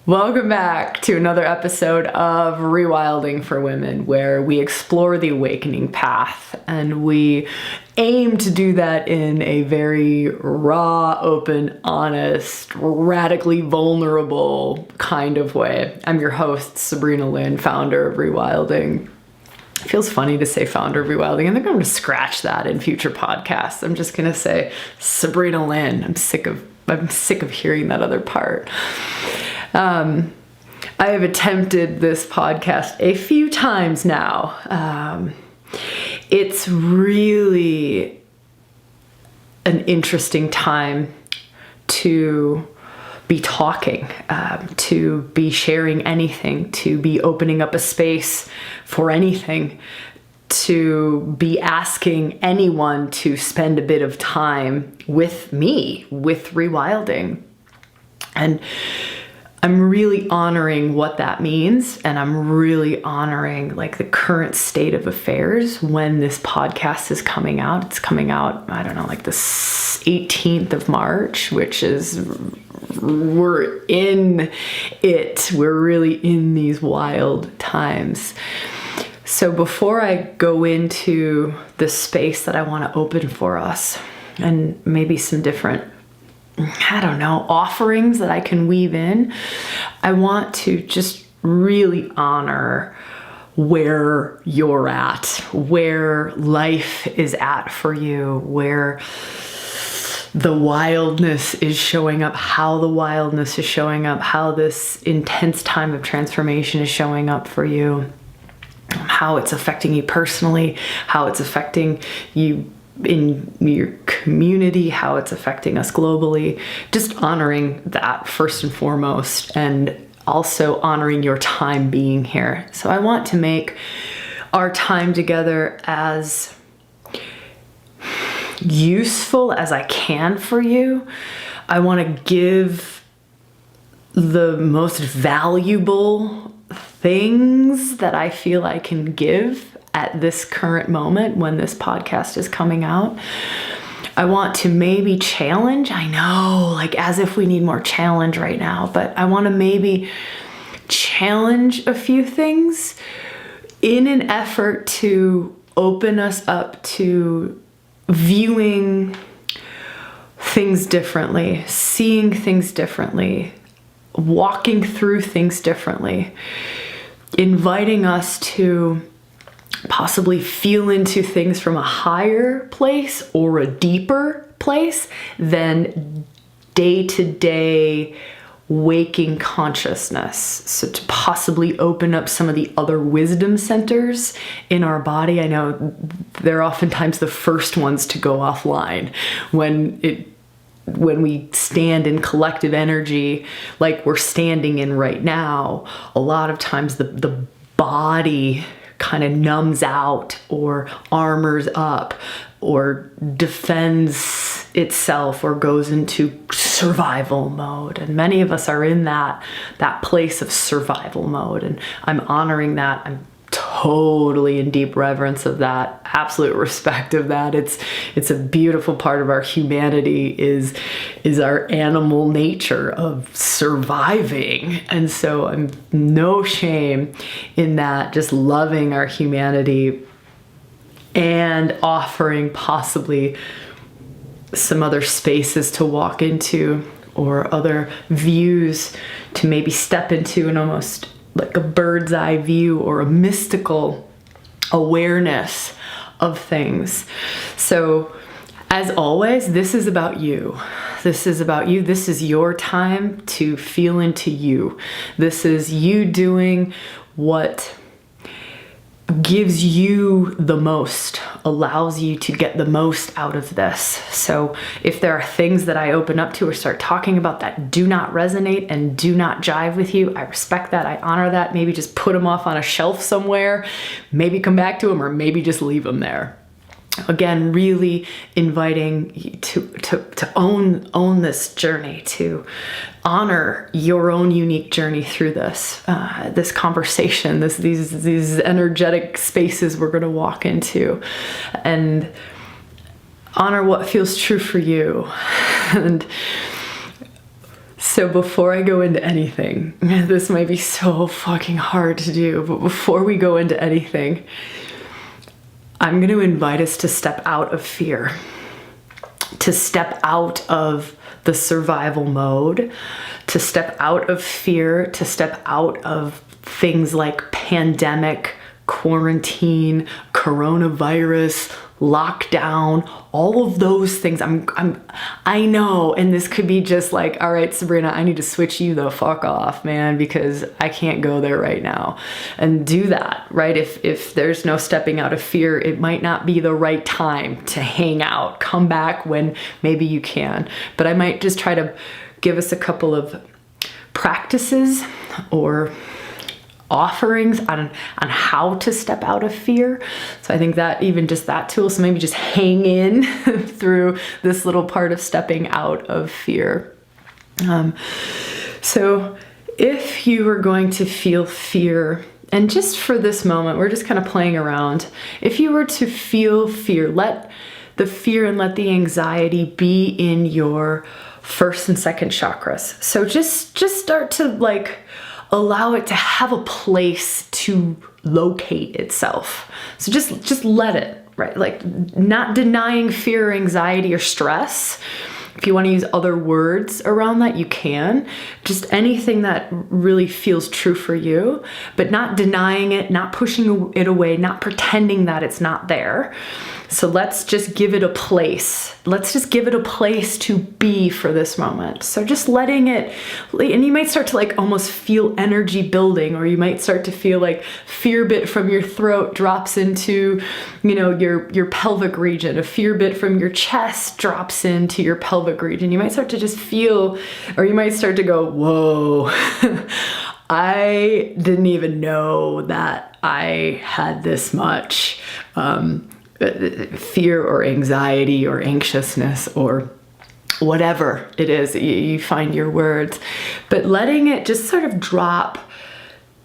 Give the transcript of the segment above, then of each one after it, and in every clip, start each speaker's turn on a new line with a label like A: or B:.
A: Welcome back to another episode of ReWilding for Women, where we explore the awakening path, and we aim to do that in a very raw, open, honest, radically vulnerable kind of way. I'm your host, Sabrina Lynn, founder of ReWilding. It feels funny to say founder of ReWilding. I think I'm going to scratch that in future podcasts. I'm just going to say Sabrina Lynn. I'm sick of hearing that other part. I have attempted this podcast a few times now. It's really an interesting time to be talking, to be sharing anything, to be opening up a space for anything, to be asking anyone to spend a bit of time with me, with ReWilding. And I'm really honoring what that means, and I'm really honoring like the current state of affairs when this podcast is coming out. It's coming out, I don't know, like the 18th of March, which is, we're in it. We're really in these wild times. So before I go into the space that I want to open for us, and maybe some different offerings that I can weave in, I want to just really honor where you're at, where life is at for you, where the wildness is showing up, how the wildness is showing up, how this intense time of transformation is showing up for you, how it's affecting you personally, how it's affecting you in your community, how it's affecting us globally. Just honoring that first and foremost, and also honoring your time being here. So I want to make our time together as useful as I can for you. I want to give the most valuable things that I feel I can give at this current moment when this podcast is coming out. I want to maybe challenge, I know, like as if we need more challenge right now, but I want to maybe challenge a few things in an effort to open us up to viewing things differently, seeing things differently, walking through things differently, inviting us to possibly feel into things from a higher place or a deeper place than day-to-day waking consciousness. So to possibly open up some of the other wisdom centers in our body. I know they're oftentimes the first ones to go offline when we stand in collective energy like we're standing in right now. A lot of times the body kind of numbs out or armors up or defends itself or goes into survival mode. And many of us are in that place of survival mode. And I'm honoring that. I'm totally in deep reverence of that, absolute respect of that. It's a beautiful part of our humanity is our animal nature of surviving. And so I'm no shame in that, just loving our humanity and offering possibly some other spaces to walk into or other views to maybe step into, and almost like a bird's eye view or a mystical awareness of things. So as always, this is about you. This is about you. This is your time to feel into you. This is you doing what gives you the most, allows you to get the most out of this. So if there are things that I open up to or start talking about that do not resonate and do not jive with you, I respect that, I honor that. Maybe just put them off on a shelf somewhere, maybe come back to them, or maybe just leave them there. Again, really inviting you to own this journey, to honor your own unique journey through this conversation, these energetic spaces we're going to walk into, and honor what feels true for you. And So before I go into anything, this might be so fucking hard to do, but before we go into anything, I'm going to invite us to step out of fear, to step out of the survival mode, to step out of fear, to step out of things like pandemic, quarantine, coronavirus, lockdown, all of those things. I know, and this could be just like, all right, Sabrina, I need to switch you the fuck off, man, because I can't go there right now. And do that, right? If there's no stepping out of fear, it might not be the right time to hang out. Come back when maybe you can. But I might just try to give us a couple of practices or offerings on how to step out of fear. So I think that even just that tool, so maybe just hang in through this little part of stepping out of fear. So if you are going to feel fear, and just for this moment, we're just kind of playing around. If you were to feel fear, let the fear and let the anxiety be in your first and second chakras. So just start to like allow it to have a place to locate itself. So just let it, right? Like not denying fear or anxiety or stress. If you want to use other words around that, you can. Just anything that really feels true for you, but not denying it, not pushing it away, not pretending that it's not there. So let's just give it a place. Let's just give it a place to be for this moment. So just letting it, and you might start to like almost feel energy building, or you might start to feel like fear bit from your throat drops into, you know, your pelvic region. A fear bit from your chest drops into your pelvic region. You might start to just feel, or you might start to go, whoa, I didn't even know that I had this much fear or anxiety or anxiousness or whatever it is. You find your words, but letting it just sort of drop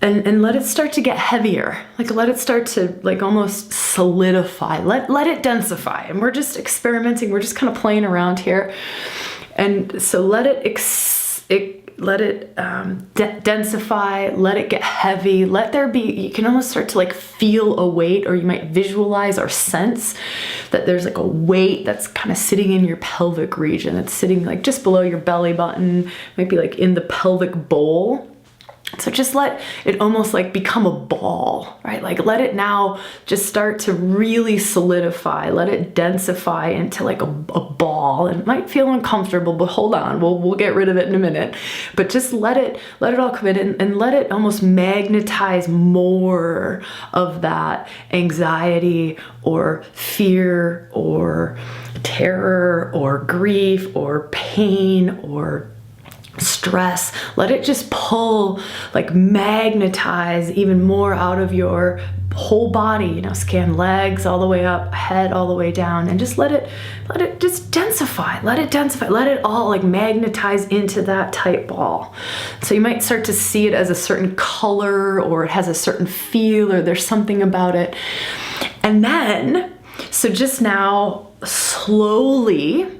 A: and let it start to get heavier. Like let it start to like almost solidify. Let it densify. And we're just experimenting. We're just kind of playing around here. And so let it densify, let it get heavy, let there be, you can almost start to like feel a weight, or you might visualize or sense that there's like a weight that's kind of sitting in your pelvic region. It's sitting like just below your belly button, might be like in the pelvic bowl. So just let it almost like become a ball, right? Like let it now just start to really solidify, let it densify into like a ball. And it might feel uncomfortable, but hold on, we'll get rid of it in a minute. But just let it all come in and let it almost magnetize more of that anxiety or fear or terror or grief or pain or stress. Let it just pull, like magnetize even more out of your whole body, you know, scan legs all the way up, head all the way down, and just let it just densify, let it all like magnetize into that tight ball. So you might start to see it as a certain color, or it has a certain feel, or there's something about it. And then, so just now slowly,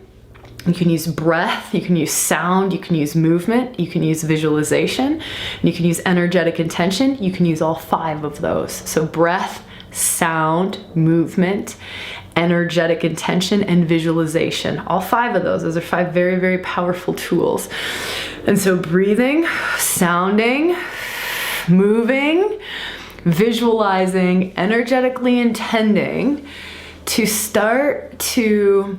A: you can use breath, you can use sound, you can use movement, you can use visualization, and you can use energetic intention. You can use all 5 of those. So breath, sound, movement, energetic intention, and visualization. All 5 of those. Those are 5 very, very powerful tools. And so breathing, sounding, moving, visualizing, energetically intending to start to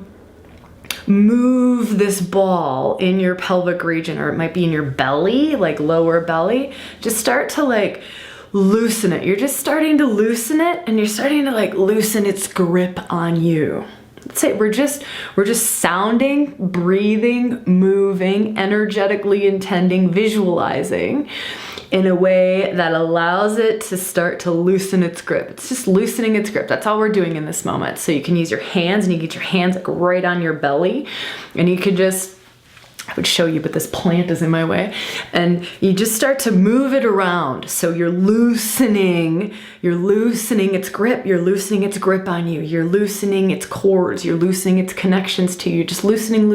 A: move this ball in your pelvic region, or it might be in your belly, like lower belly. Just start to like loosen it. You're just starting to loosen it, and you're starting to like loosen its grip on you. Let's say we're just sounding, breathing, moving, energetically intending, visualizing in a way that allows it to start to loosen its grip. It's just loosening its grip. That's all we're doing in this moment. So you can use your hands, and you get your hands like right on your belly, and you could just I would show you, but this plant is in my way. And you just start to move it around. So you're loosening its grip. You're loosening its grip on you. You're loosening its cords. You're loosening its connections to you. Just loosening,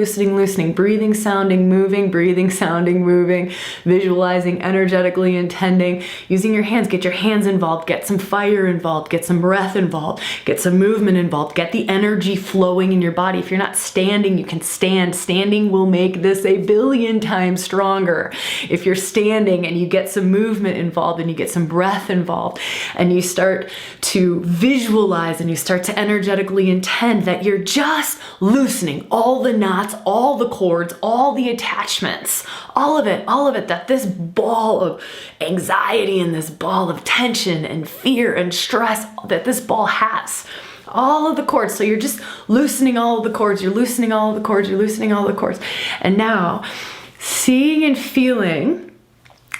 A: breathing, sounding, moving, breathing, sounding, moving, visualizing, energetically intending, using your hands. Get your hands involved. Get some fire involved. Get some breath involved. Get some movement involved. Get the energy flowing in your body. If you're not standing, you can stand. Standing will make this a billion times stronger. If you're standing and you get some movement involved and you get some breath involved and you start to visualize and you start to energetically intend that you're just loosening all the knots, all the cords, all the attachments, all of it, that this ball of anxiety and this ball of tension and fear and stress that this ball has. All of the cords. So you're just loosening all of the cords. You're loosening all of the cords. You're loosening all the cords. And now, seeing and feeling,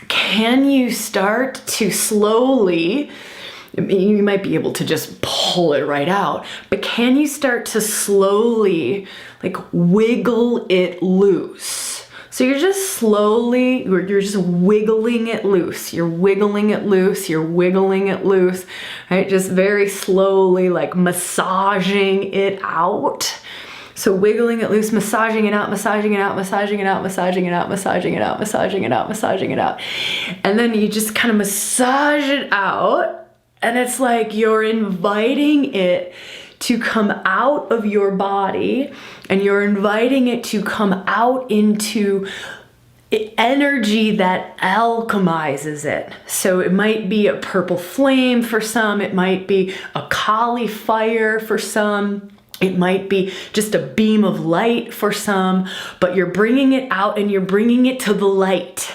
A: can you start to slowly, you might be able to just pull it right out, but can you start to slowly like wiggle it loose? So you're just slowly, you're just wiggling it loose. You're wiggling it loose. You're wiggling it loose, right? Just very slowly, like massaging it out. So wiggling it loose, massaging it out, massaging it out, massaging it out, massaging it out, massaging it out, massaging it out, massaging it out. And then you just kind of massage it out. And it's like you're inviting it to come out of your body, and you're inviting it to come out into energy that alchemizes it. So it might be a purple flame for some, it might be a Kali fire for some, it might be just a beam of light for some, but you're bringing it out and you're bringing it to the light.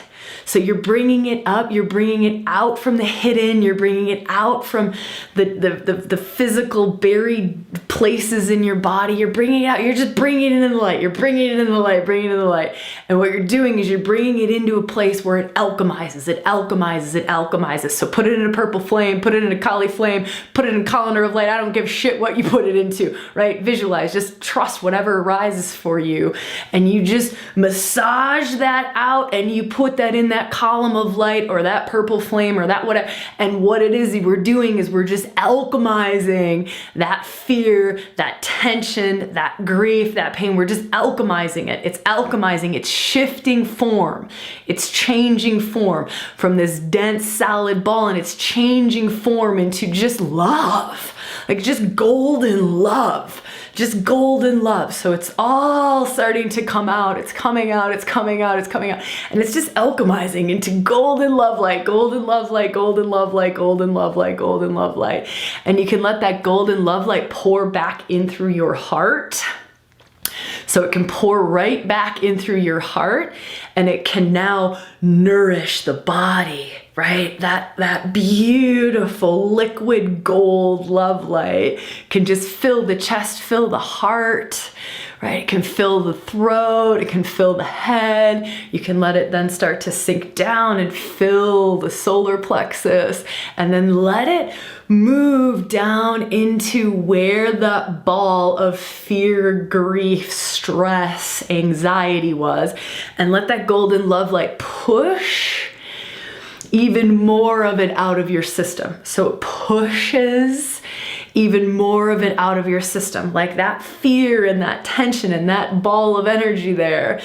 A: So you're bringing it up, you're bringing it out from the hidden, you're bringing it out from the physical buried places in your body. You're bringing it out, you're just bringing it into the light. You're bringing it into the light, bringing it into the light. And what you're doing is you're bringing it into a place where it alchemizes, it alchemizes, it alchemizes. So put it in a purple flame, put it in a Kali flame, put it in a colander of light. I don't give a shit what you put it into, right? Visualize, just trust whatever arises for you. And you just massage that out and you put that in that column of light or that purple flame or that whatever. And what it is we're doing is we're just alchemizing that fear, that tension, that grief, that pain. We're just alchemizing it. It's alchemizing. It's shifting form. It's changing form from this dense solid ball, and it's changing form into just love, like just golden love. Just golden love. So it's all starting to come out. It's coming out. It's coming out. It's coming out. And it's just alchemizing into golden love light, golden love light, golden love light, golden love light, golden love light. And you can let that golden love light pour back in through your heart. So it can pour right back in through your heart, and it can now nourish the body, right? That beautiful liquid gold love light can just fill the chest, fill the heart, right? It can fill the throat, it can fill the head. You can let it then start to sink down and fill the solar plexus, and then let it move down into where that ball of fear, grief, stress, anxiety was, and let that golden love light push even more of it out of your system. So it pushes even more of it out of your system, like that fear and that tension and that ball of energy there.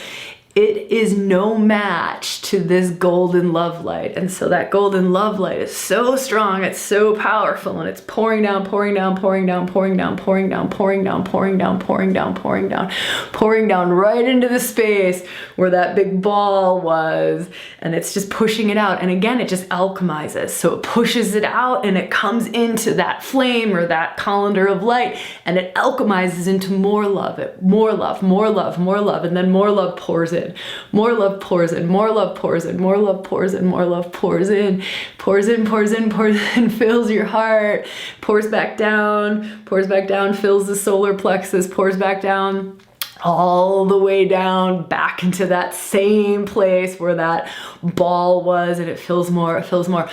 A: It is no match to this golden love light. And so that golden love light is so strong, it's so powerful, and it's pouring down, pouring down, pouring down, pouring down, pouring down, pouring down, pouring down, pouring down, pouring down, pouring down right into the space where that big ball was. And it's just pushing it out. And again, it just alchemizes. So it pushes it out and it comes into that flame or that colander of light, and it alchemizes into more love, more love, more love, more love. And then more love pours in. More love pours in, more love pours in, more love pours in, more love pours in, pours in, pours in, pours in, fills your heart, pours back down, fills the solar plexus, pours back down, all the way down back into that same place where that ball was, and it fills more, it fills more.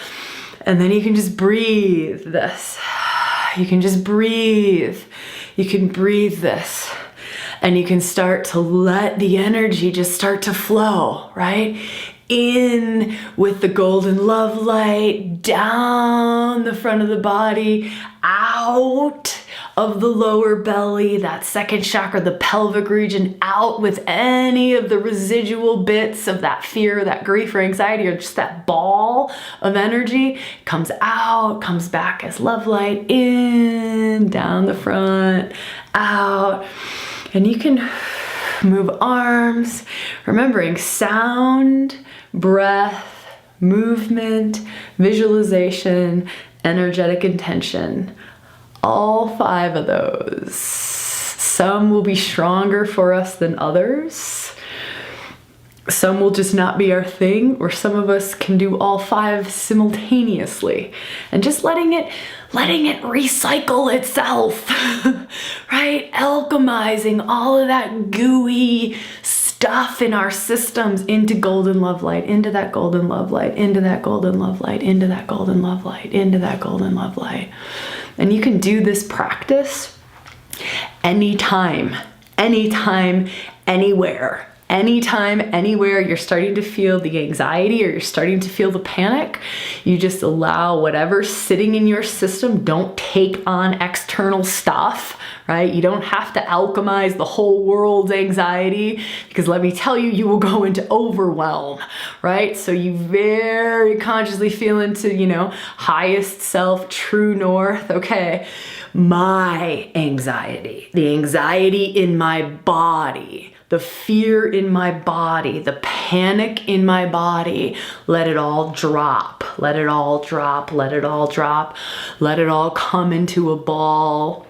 A: And then you can just breathe this. You can just breathe. You can breathe this. And you can start to let the energy just start to flow, right? In with the golden love light, down the front of the body, out of the lower belly, that second chakra, the pelvic region, out with any of the residual bits of that fear, that grief or anxiety, or just that ball of energy comes out, comes back as love light, in, down the front, out. And you can move arms, remembering sound, breath, movement, visualization, energetic intention. All 5 of those. Some will be stronger for us than others. Some will just not be our thing, or some of us can do all 5 simultaneously. And just letting it recycle itself, right? Alchemizing all of that gooey stuff in our systems into golden love light, into that golden love light, into that golden love light, into that golden love light, into that golden love light. And you can do this practice anytime, anywhere. Anytime, anywhere you're starting to feel the anxiety or you're starting to feel the panic, you just allow whatever's sitting in your system. Don't take on external stuff, right? You don't have to alchemize the whole world's anxiety, because let me tell you, you will go into overwhelm, right? So you very consciously feel into, highest self, true north. Okay, my anxiety, the anxiety in my body, the fear in my body, the panic in my body, let it all drop, let it all drop, let it all drop, let it all come into a ball,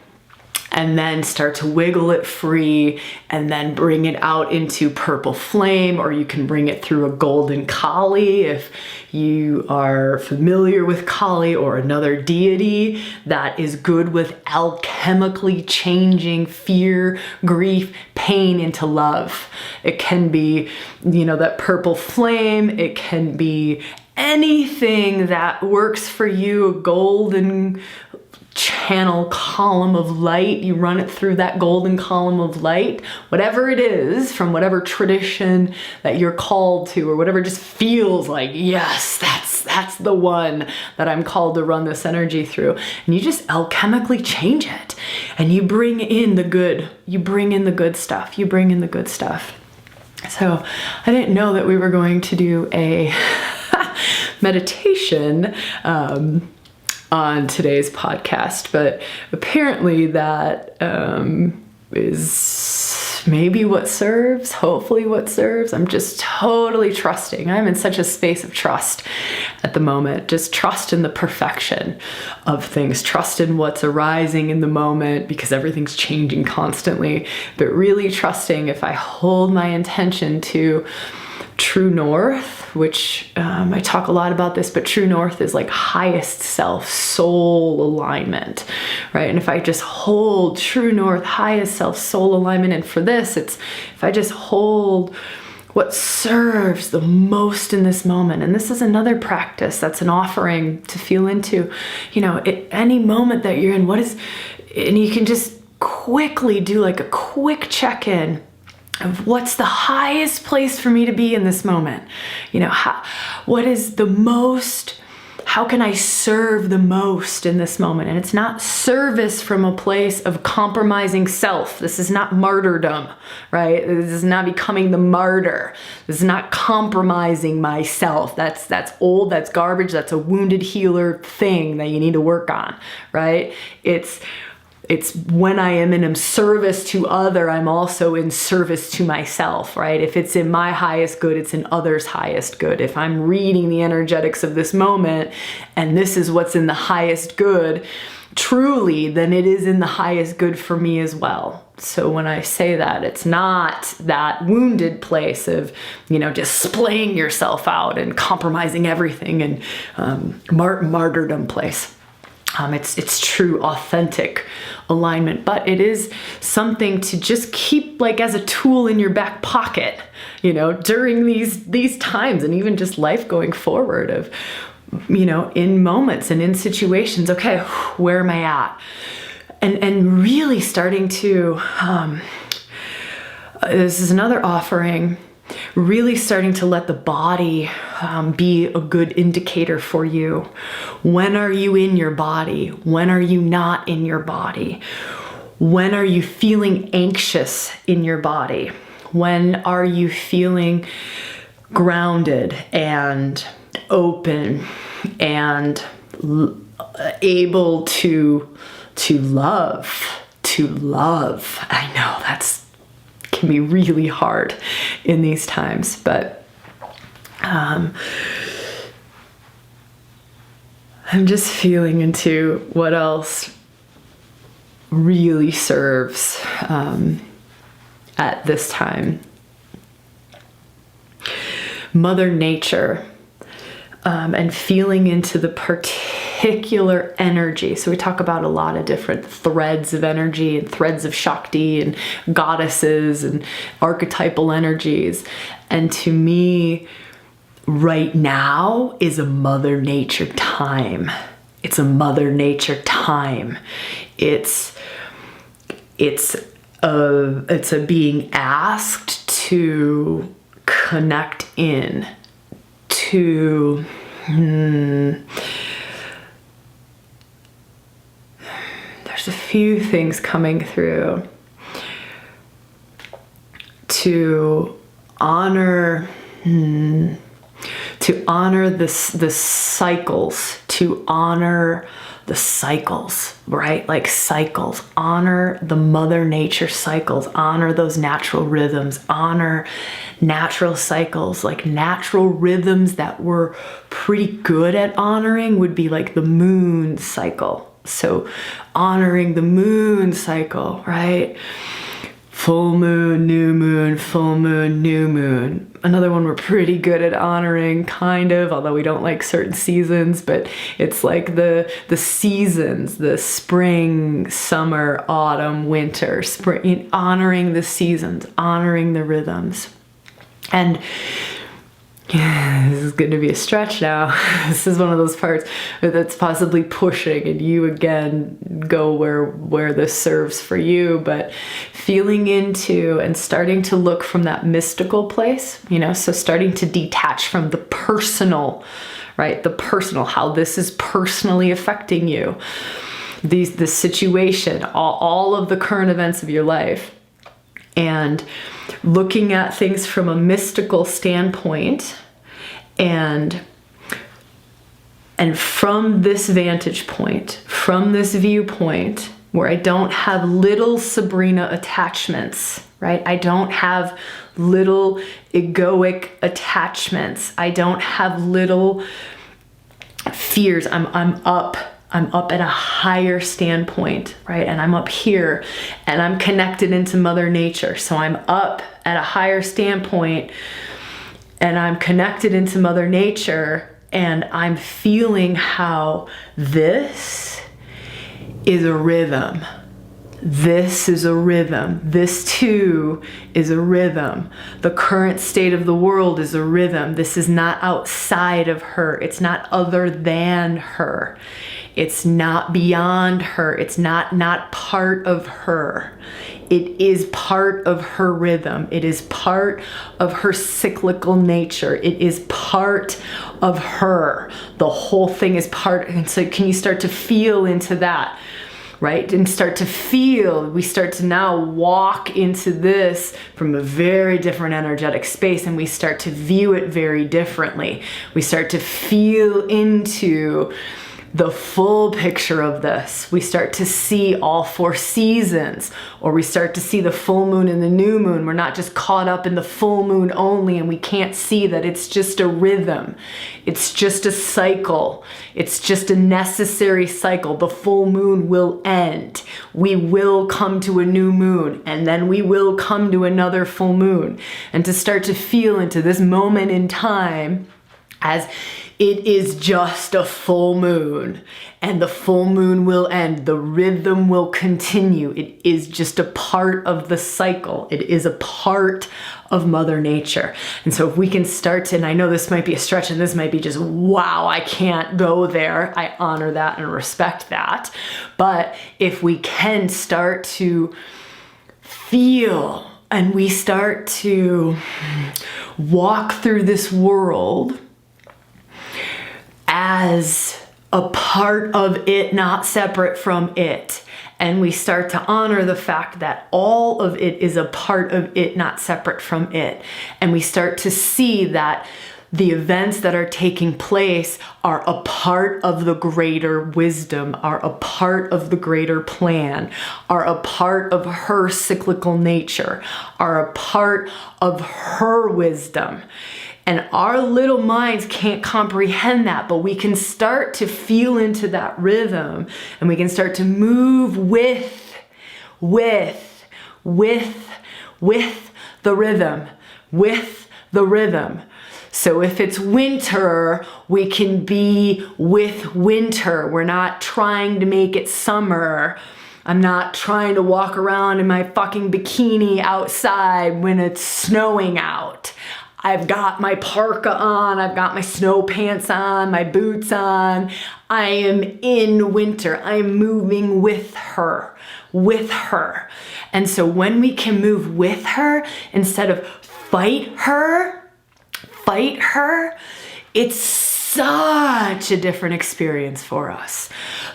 A: and then start to wiggle it free, and then bring it out into purple flame, or you can bring it through a golden Kali if you are familiar with Kali or another deity that is good with alchemically changing fear, grief, pain into love. It can be, that purple flame. It can be anything that works for you, a golden channel column of light. You run it through that golden column of light, whatever it is, from whatever tradition that you're called to, or whatever just feels like, yes, that's the one that I'm called to run this energy through. And you just alchemically change it, and you bring in the good. You bring in the good stuff. You bring in the good stuff. So I didn't know that we were going to do a meditation on today's podcast, but apparently that is maybe what serves, hopefully what serves. I'm just totally trusting. I'm in such a space of trust at the moment. Just trust in the perfection of things, trust in what's arising in the moment, because everything's changing constantly, but really trusting if I hold my intention to true north, which I talk a lot about this, but true north is like highest self, soul alignment, right? And if I just hold true north, highest self, soul alignment, and for this, it's if I just hold what serves the most in this moment. And this is another practice that's an offering to feel into, at any moment that you're in, and you can just quickly do like a quick check-in of what's the highest place for me to be in this moment. What is the most, how can I serve the most in this moment? And it's not service from a place of compromising self. This is not martyrdom, right? This is not becoming the martyr. This is not compromising myself. That's old, that's garbage, that's a wounded healer thing that you need to work on, right? It's when I am in service to other, I'm also in service to myself, right? If it's in my highest good, it's in others' highest good. If I'm reading the energetics of this moment and this is what's in the highest good, truly, then it is in the highest good for me as well. So when I say that, it's not that wounded place of, just splaying yourself out and compromising everything and martyrdom place. It's true, authentic alignment, but it is something to just keep like as a tool in your back pocket, during these times, and even just life going forward of, in moments and in situations. Okay, where am I at? And really starting to this is another offering, really starting to let the body be a good indicator for you. When are you in your body? When are you not in your body? When are you feeling anxious in your body? When are you feeling grounded and open and able to love? I know that's can be really hard in these times, but I'm just feeling into what else really serves at this time. Mother Nature, and feeling into the particular energy. So we talk about a lot of different threads of energy and threads of Shakti and goddesses and archetypal energies. And to me, right now is a Mother Nature time. It's a Mother Nature time. It's a being asked to connect in to there's a few things coming through to honor the cycles, to honor the cycles, right? Like cycles, honor the Mother Nature cycles, honor those natural rhythms, honor natural cycles, like natural rhythms that we're pretty good at honoring would be like the moon cycle. So honoring the moon cycle, right? Full moon, new moon, full moon, new moon. Another one we're pretty good at honoring, kind of, although we don't like certain seasons, but it's like the seasons, the spring, summer, autumn, winter, spring, honoring the seasons, honoring the rhythms. And yeah, this is going to be a stretch now. This is one of those parts that's possibly pushing, and you again go where this serves for you, but feeling into and starting to look from that mystical place, so starting to detach from the personal, right? The personal, how this is personally affecting you, the situation, all of the current events of your life, and looking at things from a mystical standpoint. And from this vantage point, from this viewpoint, where I don't have little Sabrina attachments, right? I don't have little egoic attachments. I don't have little fears. I'm up at a higher standpoint, right? And I'm up here and I'm connected into Mother Nature. So I'm up at a higher standpoint and I'm connected into Mother Nature, and I'm feeling how this is a rhythm. This is a rhythm. This too is a rhythm. The current state of the world is a rhythm. This is not outside of her. It's not other than her. It's not beyond her. It's not part of her. It is part of her rhythm. It is part of her cyclical nature. It is part of her. The whole thing is part. And so can you start to feel into that? Right? And start to feel, we start to now walk into this from a very different energetic space, and we start to view it very differently. We start to feel into the full picture of this. We start to see all 4 seasons, or we start to see the full moon and the new moon. We're not just caught up in the full moon only, and we can't see that it's just a rhythm. It's just a cycle. It's just a necessary cycle. The full moon will end. We will come to a new moon, and then we will come to another full moon. And to start to feel into this moment in time as it is just a full moon, and the full moon will end. The rhythm will continue. It is just a part of the cycle. It is a part of Mother Nature. And so if we can start to, and I know this might be a stretch and this might be just, wow, I can't go there. I honor that and respect that. But if we can start to feel and we start to walk through this world as a part of it, not separate from it. And we start to honor the fact that all of it is a part of it, not separate from it. And we start to see that the events that are taking place are a part of the greater wisdom, are a part of the greater plan, are a part of her cyclical nature, are a part of her wisdom. And our little minds can't comprehend that, but we can start to feel into that rhythm, and we can start to move with the rhythm, with the rhythm. So if it's winter, we can be with winter. We're not trying to make it summer. I'm not trying to walk around in my fucking bikini outside when it's snowing out. I've got my parka on, I've got my snow pants on, my boots on. I am in winter. I am moving with her. And so when we can move with her instead of fight her, it's such a different experience for us.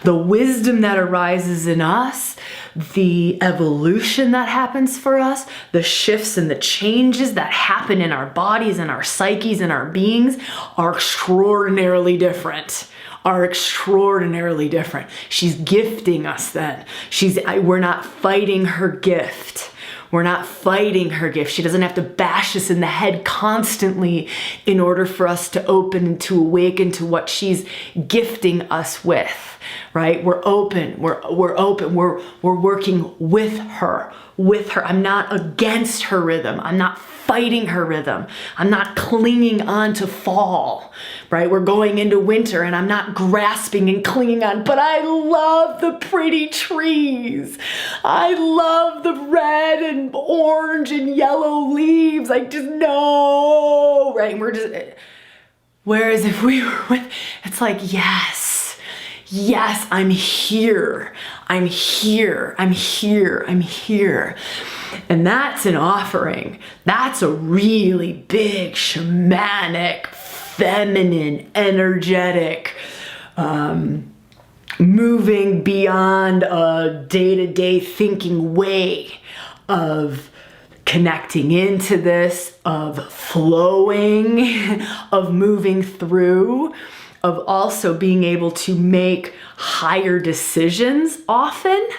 A: The wisdom that arises in us, the evolution that happens for us, the shifts and the changes that happen in our bodies and our psyches and our beings are extraordinarily different. She's gifting us then. We're not fighting her gift. She doesn't have to bash us in the head constantly in order for us to open and to awaken to what she's gifting us with, right? We're open. We're working with her. I'm not against her rhythm. I'm not fighting her rhythm. I'm not clinging on to fall, right? We're going into winter and I'm not grasping and clinging on, but I love the pretty trees. I love the red and orange and yellow leaves. I just know, right? And whereas if we were with, it's like, yes, I'm here. And that's an offering. That's a really big, shamanic, feminine, energetic, moving beyond a day-to-day thinking way of connecting into this, of flowing, of moving through, of also being able to make higher decisions often.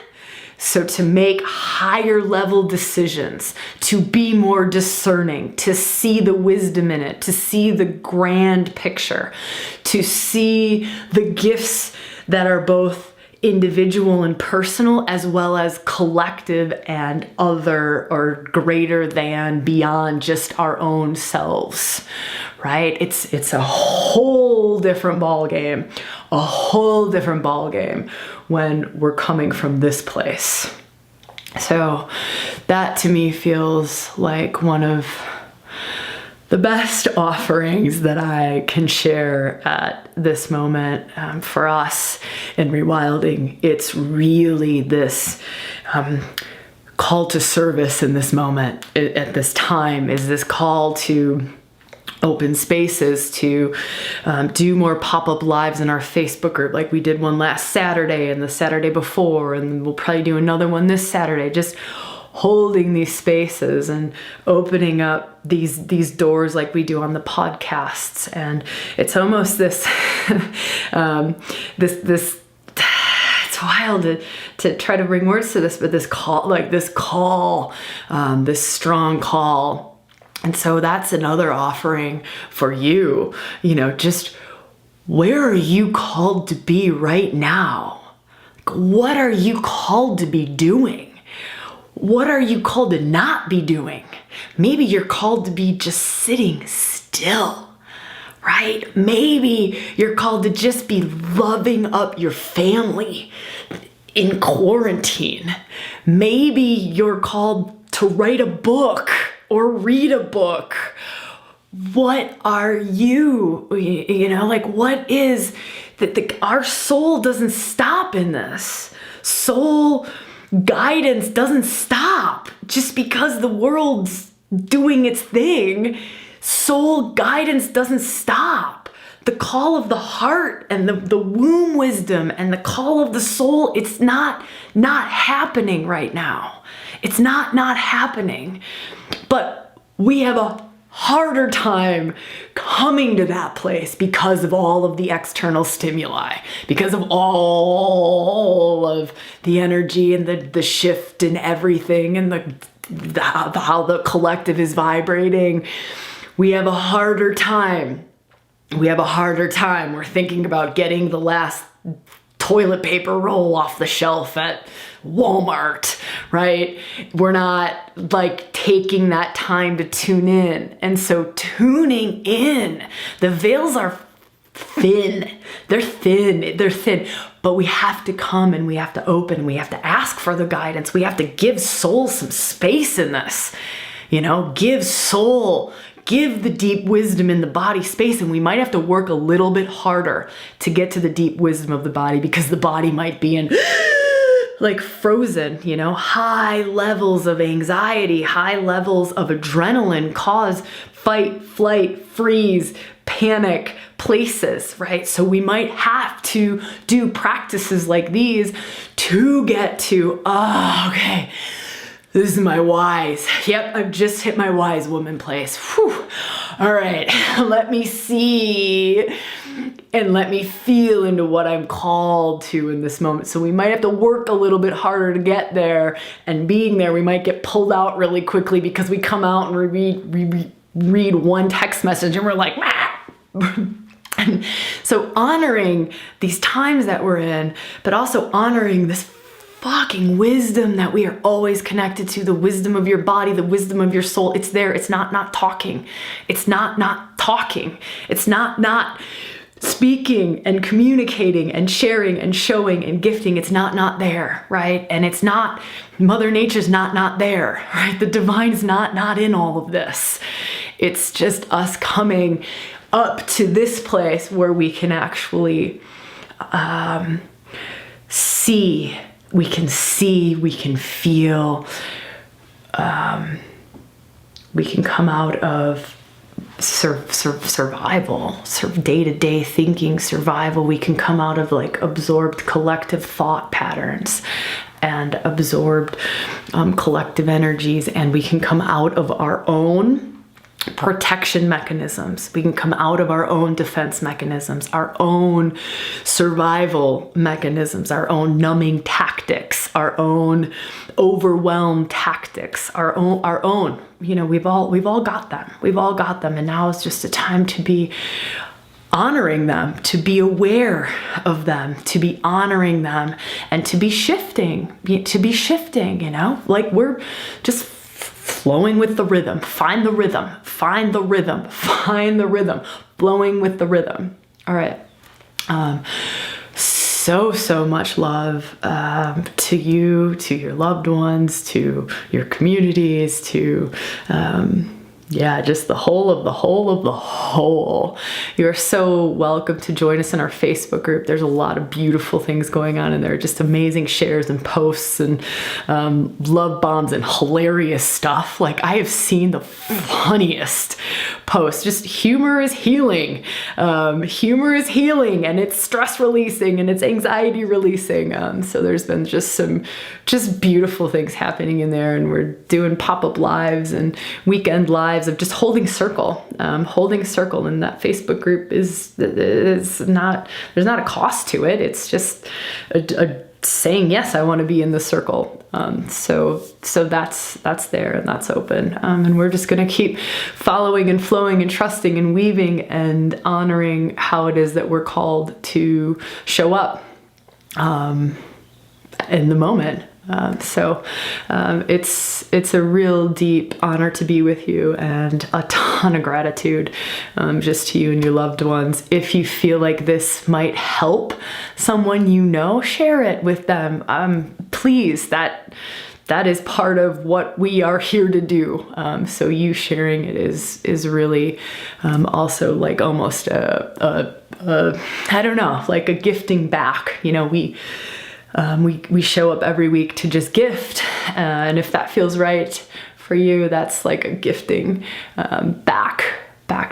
A: So to make higher level decisions, to be more discerning, to see the wisdom in it, to see the grand picture, to see the gifts that are both individual and personal as well as collective and other or greater than beyond just our own selves, right? It's a whole different ball game, when we're coming from this place. So that to me feels like one of the best offerings that I can share at this moment for us in ReWilding. It's really this call to service in this moment, at this time, is this call to open spaces, to do more pop-up lives in our Facebook group, like we did one last Saturday and the Saturday before, and we'll probably do another one this Saturday, just holding these spaces and opening up these doors like we do on the podcasts. And it's almost this it's wild to try to bring words to this, but this strong call. And so that's another offering for you, just where are you called to be right now? What are you called to be doing? What are you called to not be doing? Maybe you're called to be just sitting still, right? Maybe you're called to just be loving up your family in quarantine. Maybe you're called to write a book or read a book. What are you? What is that? Our soul doesn't stop in this. Soul guidance doesn't stop just because the world's doing its thing. Soul guidance doesn't stop. The call of the heart and the womb wisdom and the call of the soul, it's not happening right now. It's not happening. But we have a harder time coming to that place because of all of the external stimuli, because of all of the energy and the shift and everything and how the collective is vibrating. We have a harder time. We're thinking about getting the last toilet paper roll off the shelf at Walmart, right? We're not like taking that time to tune in. And so tuning in, the veils are thin. They're thin, but we have to come and we have to open and we have to ask for the guidance. We have to give soul some space in this, give the deep wisdom in the body space, and we might have to work a little bit harder to get to the deep wisdom of the body because the body might be in like frozen, high levels of anxiety, high levels of adrenaline cause fight, flight, freeze, panic places, right? So we might have to do practices like these to get to, okay, this is my wise. Yep, I've just hit my wise woman place. Whew. All right, let me see and let me feel into what I'm called to in this moment. So we might have to work a little bit harder to get there, and being there, we might get pulled out really quickly because we come out and we read one text message and we're like, and so honoring these times that we're in, but also honoring this fucking wisdom that we are always connected to, the wisdom of your body, the wisdom of your soul. It's there. It's not talking. It's not talking. It's not speaking and communicating and sharing and showing and gifting. It's not there, right? And it's not, Mother Nature's not there, right? The divine is not in all of this. It's just us coming up to this place where we can actually see. We can see, we can feel, we can come out of survival, day-to-day thinking, survival. We can come out of like absorbed collective thought patterns and absorbed collective energies, and we can come out of our own protection mechanisms. We can come out of our own defense mechanisms, our own survival mechanisms, our own numbing tactics, our own overwhelm tactics, our own, we've all got them. We've all got them. And now is just a time to be honoring them, to be aware of them, to be honoring them, and to be shifting, like we're just flowing with the rhythm. Find the rhythm, flowing with the rhythm. All right. So much love to you, to your loved ones, to your communities, to just the whole of the whole. You're so welcome to join us in our Facebook group. There's a lot of beautiful things going on in there, just amazing shares and posts and love bombs and hilarious stuff. Like, I have seen the funniest posts. Just humor is healing. Humor is healing, and it's stress releasing and it's anxiety releasing. So there's been just beautiful things happening in there, and we're doing pop-up lives and weekend lives of just holding circle, and that Facebook group is not, there's not a cost to it. It's just a saying, yes, I want to be in the circle. So that's there and that's open. And we're just going to keep following and flowing and trusting and weaving and honoring how it is that we're called to show up, in the moment. It's a real deep honor to be with you, and a ton of gratitude just to you and your loved ones. If you feel like this might help someone share it with them. Please, that is part of what we are here to do. So you sharing it is really also like almost I don't know, like a gifting back. we show up every week to just gift. And if that feels right for you, that's like a gifting back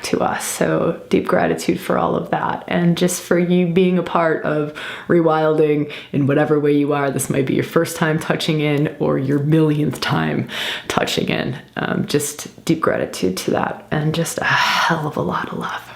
A: to us. So deep gratitude for all of that, and just for you being a part of ReWilding in whatever way you are. This might be your first time touching in or your millionth time touching in. Just deep gratitude to that, and just a hell of a lot of love.